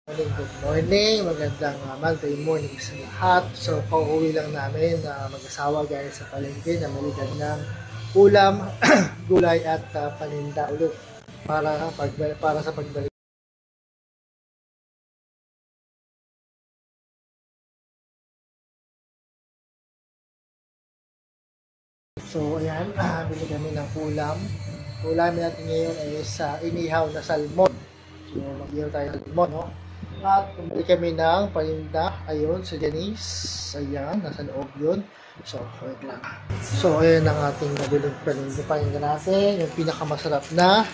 Good morning, magandang Monday morning sa lahat. So, pauwi lang namin na mag-asawa guys sa palengke na maligan ng ulam, gulay at paninda ulit para sa pagbalik. So, ayan, bili kami ng ulam. Ulam natin ngayon ay sa inihaw na salmon. So, mag-ihaw tayo ng salmon, no? At bumili kami ng paninda, ayun, sa Janice. Ayan, nasa loob yun. So, wait lang. So, ayan ang ating nabiling paninda natin. Yung pinakamasarap na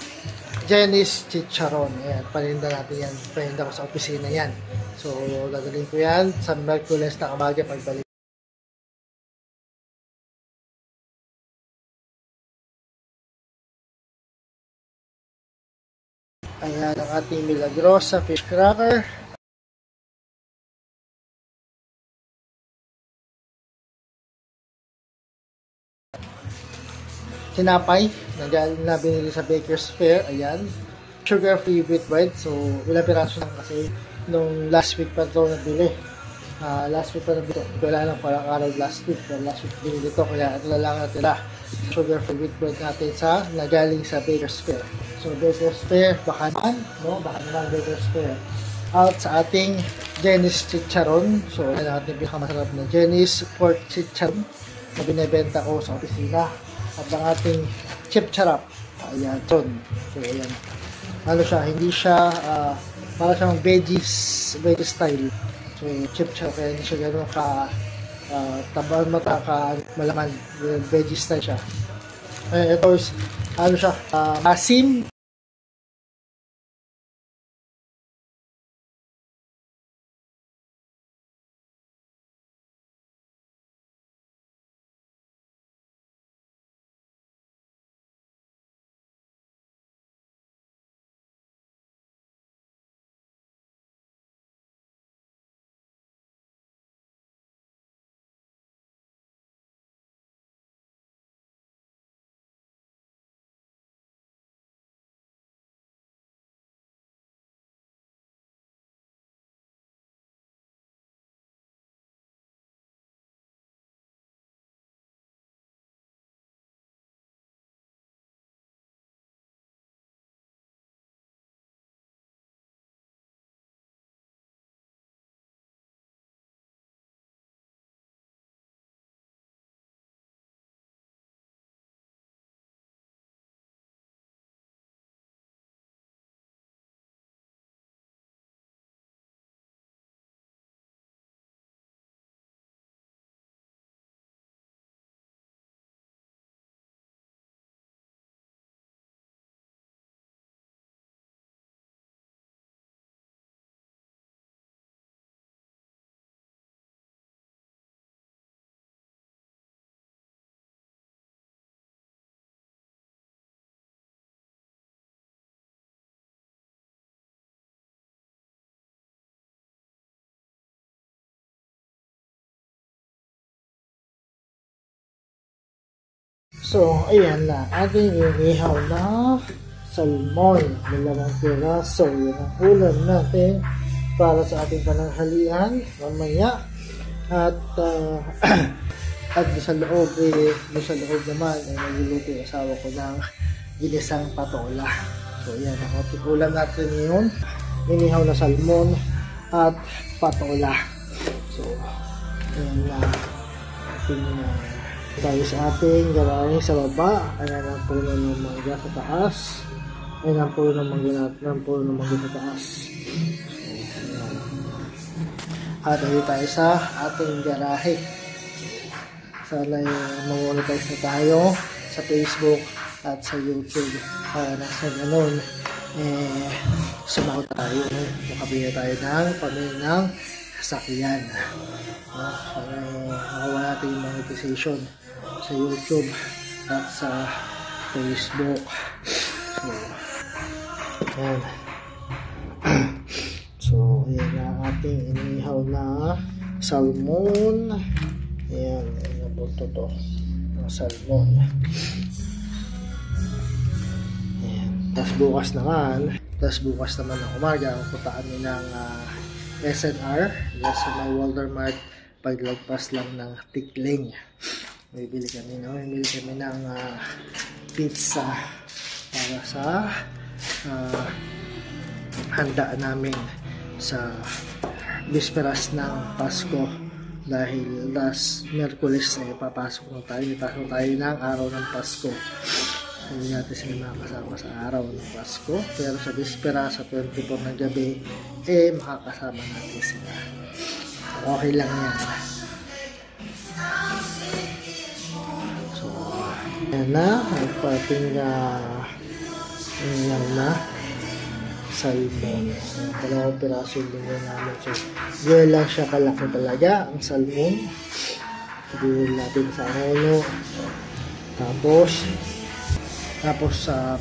Janice Chicharon. Ayan, paninda natin yan. Paninda ko sa opisina yan. So, dadalhin ko yan sa Merkules na umaga pagbalik. Ayan ang ating Milagrosa fish cracker. Tinapay na binili sa Baker's Fair. Ayan. Sugar free wheat bread. So, ilang piraso lang kasi nung last week pa ito nabili. Last week pa nabili ito. Wala lang parang araw last week. Last week binili ito. Kaya ito na lang natira. Sugar free wheat bread natin sa nagaling sa Baker's Fair. So, Baker's Fair, baka naman Baker's Fair. Out sa ating Janice Chicharon. So, yan ang ating pinakamasarap na Janice Pork Chicharon na binibenta ko sa opisina. At ang ating chip charap. Ayan, so, ayan. Ano siya, hindi siya, para siyang veggie style. So, chip charap, kaya hindi siya gano'n tabal mata, malaman, veggie style siya. Ito is, ano siya, asim. So, ayan na. Ating inihaw na salmon. Dalawang piraso. Yan ang ulam natin para sa ating pananghalian mamaya. At at sa loob naman ay nagluluto yung asawa ko ng ginisang patola. So, ayan ang ating ulam natin ngayon. Inihaw na salmon at patola. So, ayan na ating tayo sa ating garahe sa baba. Ayan ang puno ng mangga sa taas. Ayan ang puno ng mangga sa taas. Ayan. At ayun tayo sa ating garahe. Sana mag-monetize na tayo sa Facebook at sa YouTube. Nasa ganun sumagot tayo. Makabili tayo ng pamilya ng sasakyan. Para makawa natin yung monetization sa YouTube at sa Facebook. So, ayan. So, ayan na ating inihaw na salmon. Ayan, nabunto to ng salmon. Ayan. Tapos bukas naman ng umaga, pupunta kami ng SNR. Yes, sa may Walter Mart, paglagpas lang ng Tikling. Bibili kami ng pizza para sa handa namin sa bisperas ng Pasko, dahil last Miyerkules ay papasok tayo ng araw ng Pasko. So, hindi natin sila makakasama sa araw ng Pasko, pero sa bispera sa 24 ng gabi makakasama natin sila. Okay lang yan. So yan na ang pating salmon. Dalawang piraso yung linggo namin. So, gawin lang siya kalaki talaga ang salmon. Gawin natin sa ulo.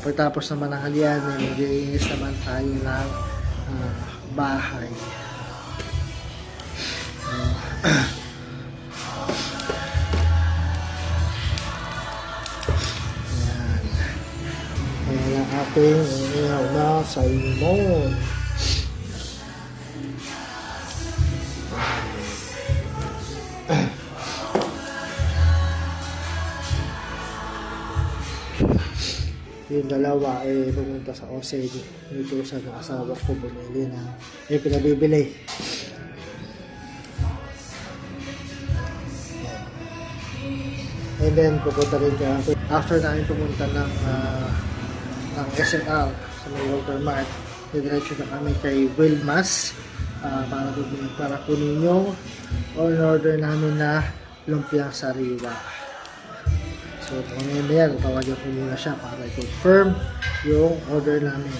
Pagtapos naman ng halian, mag-iinis naman tayo ng bahay. Ayan ang ating ihaw na salmon. Yung dalawa ay pumunta sa OCD. Dito sa asawa ko bumili na pinabibili. And then pupunta rin ka after namin pumunta ng SNR sa may Walter Mart, diretso na kami kay Wilmas para kunin yung order namin na lumpiang sariwa. So kung ngayon tawagan ko muna siya para i-confirm yung order namin.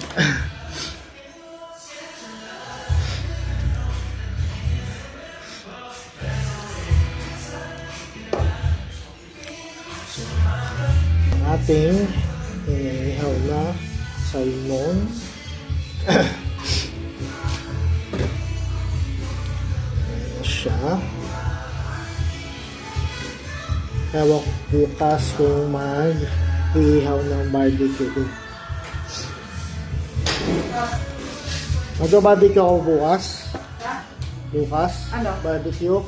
So ating ihaw na salmon. Ayan siya. Ewan bukas kung mag-ihaw ng barbecue din. Mag-barbecue ako bukas. Bukas? Ano? Barbecue.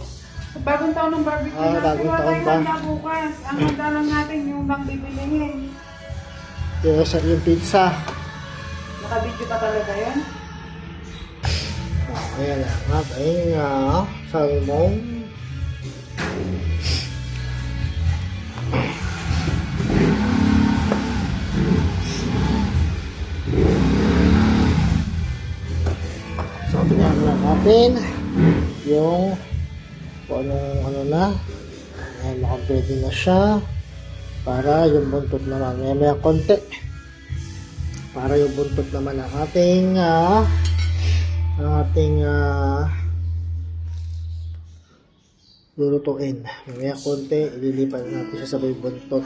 Bagong taon ng barbecue na. Bagong taon ba? Bukas. Ang handa lang natin yung bang bibilihin. Yung pizza. Naka-video pa talaga yun? Ayan ang ating salmon. So, pinag lang natin yung kung ano na. Ayan, makapwede na siya. Para yung buntot naman. May konti. Para yung buntot naman ang ating lulutuin. May konti. Ililipan natin siya sa may buntot.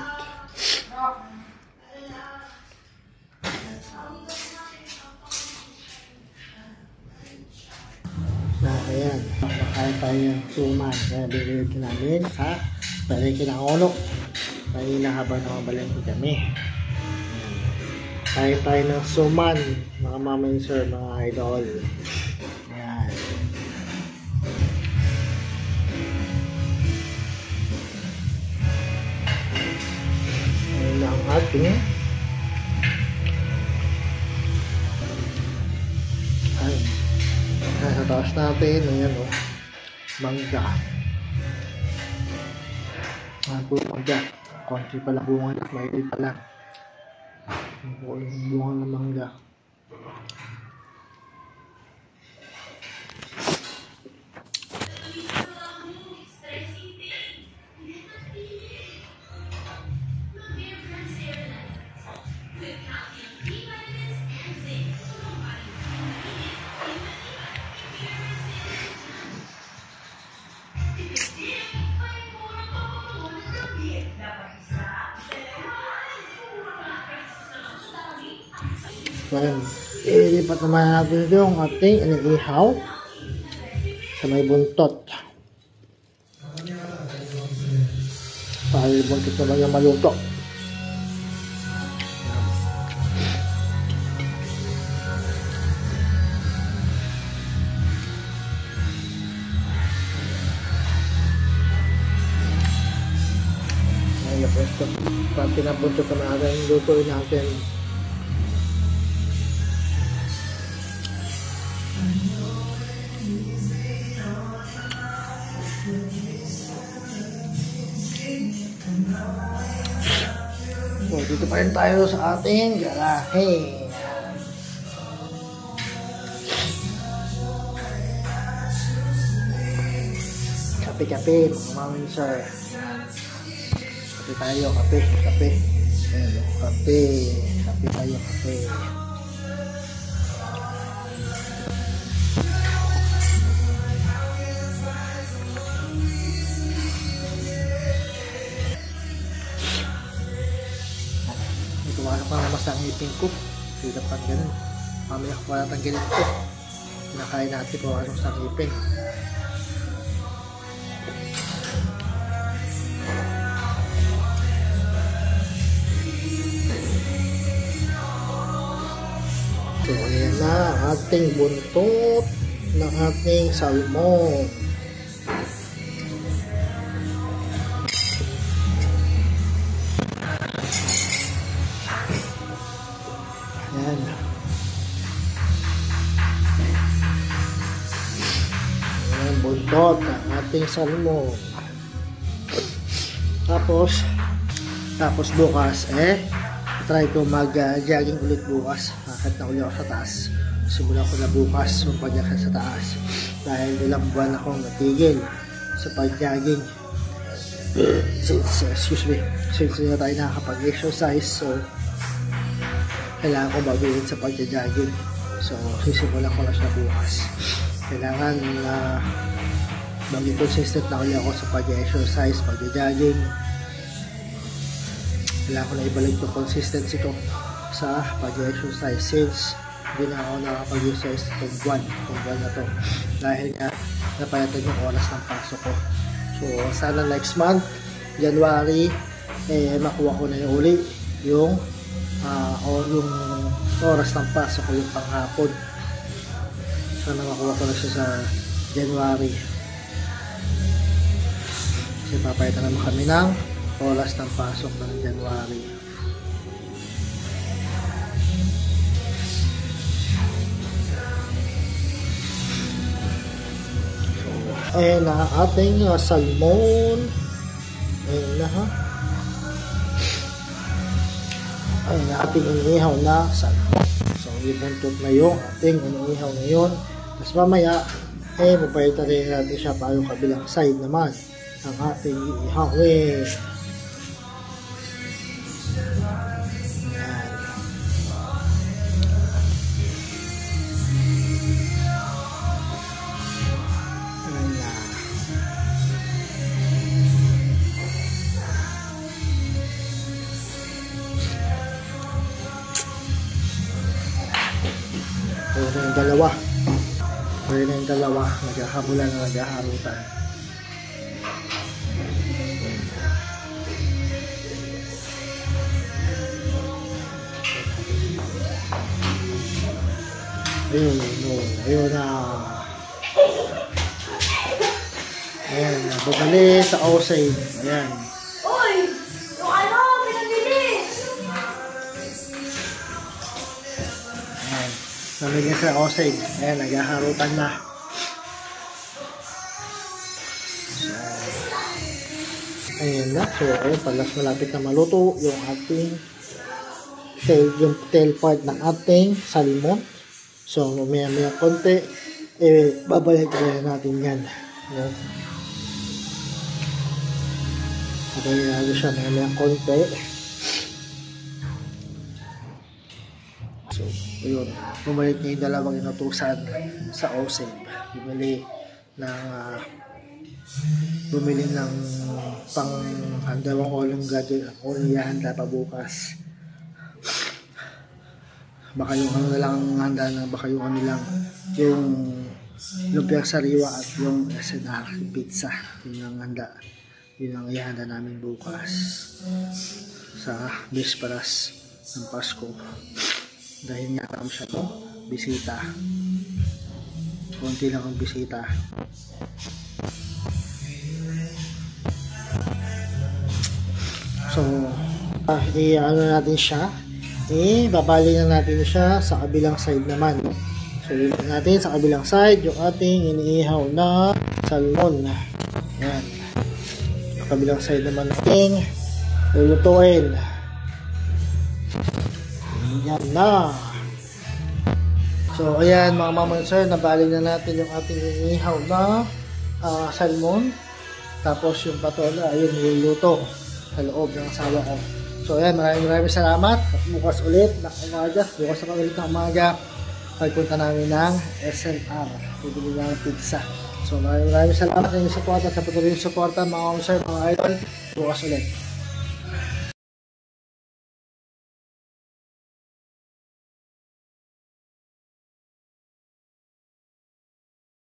Ayan, makain tayo ng suman. Kaya binilid namin sa palengke ng Onok. Kanina habang nakabalengke kami. Kain tayo ng suman, mga mama and sir, mga idol. Ayan. Ayan ang ating sa taas natin, ayan o, mangga. Mangga. Konti pala bunga, maili pa lang. Yung bunga ng mangga. Ayan, ilipat naman natin yung ating iniihaw sa may buntot. Para yung buntot naman yung maluto. Pag pinapunto pa natin, lutuin natin. So, dito pa rin tayo sa ating garahe. Kape-kape, mga mami sir. Kape tayo, kape. Ayan, kape. Kape tayo, kape. Ito ano pa naman sa ngipin ko. Silap pang ganun. Mamaya ko wala tanggalin ito. Pinakain natin kung anong sa ngipin. So, ayan na ating buntot ng ating salmon. Ayan. Ayan, buntot ng ating salmon. Tapos bukas, try ko mag-jogging ulit bukas. Akit na ulit ako sa taas. Simulan ko na bukas mag-jogging sa taas. Dahil ilang buwan akong natigil sa pag-jogging. Since na tayo nakakapag-exercise, so kailangan ko mag-ulit sa pag-jogging. So, sisimulan ko na siya bukas. Kailangan maging consistent na ulit ako sa pag-exercise, pag-jogging. Kailangan ko na ibalik yung consistency ko sa pag-exercise since hindi na ako nakapag-exercise itong buwan na to dahil nga napayatan yung oras ng pasok ko. So sana next month, January, makuha ko na yung uli yung oras ng pasok ko, yung panghapon. Sana makuha ko na siya sa January kasi papayatan naman kami ng oras ng pasok ng January. So, ayan na ating salmon. Ayan na ha. Ayan na ating inihaw na salmon. So, ibuntot na yung ating inihaw na yun. Tapos mamaya, mapalitan rin natin siya pa yung kabilang side naman ang ating ihawin. Pwede na yung dalawa. Naghahabulan na naghaharutan. Ayun na. Ayan, babali sa Osay. Ayan. Uy! Yung ano, pinabili! Ayan. Namili sa Osay. Ayan, naghaharutan na. Ayan na. So, ayun, palas malapit na maluto yung ating tail part ng ating salmon. So, mamaya konti, babalik natin yan. Ayan. Babalik natin siya mamaya konti. So, ayun. Bumalik niya yung dalawang inutusan sa OSEB. Bumili ng pang-handawang olong gadget. Ako niyahanda pa bukas. Baka yung ano na lang handa na, baka yung ano lang, yung lumpiang sariwa at yung SNR pizza. Yun ang handa. Yun ang ihanda namin bukas sa bisperas ng Pasko. Dahil nga kami siya to, bisita. Konti lang ang bisita. So So, i-ano natin siya. Babali na natin siya sa kabilang side naman. So, ilagay natin sa kabilang side yung ating iniihaw na salmon. Ayan. Sa kabilang side naman natin lulutuin. Ayan na. So, ayan mga mama and sir, nabali na natin yung ating inihaw na salmon. Tapos yung patola, ayun, niluluto sa loob ng asawa ko. So, ayan, maraming salamat. Bukas ulit ng umaga. Bukas na ulit ng umaga. Pagpunta namin ng SNR. Bibili ng pizza. So, maraming salamat sa inyong support at sa patuloy yung support mga mama and sir, mga idol. Bukas ulit.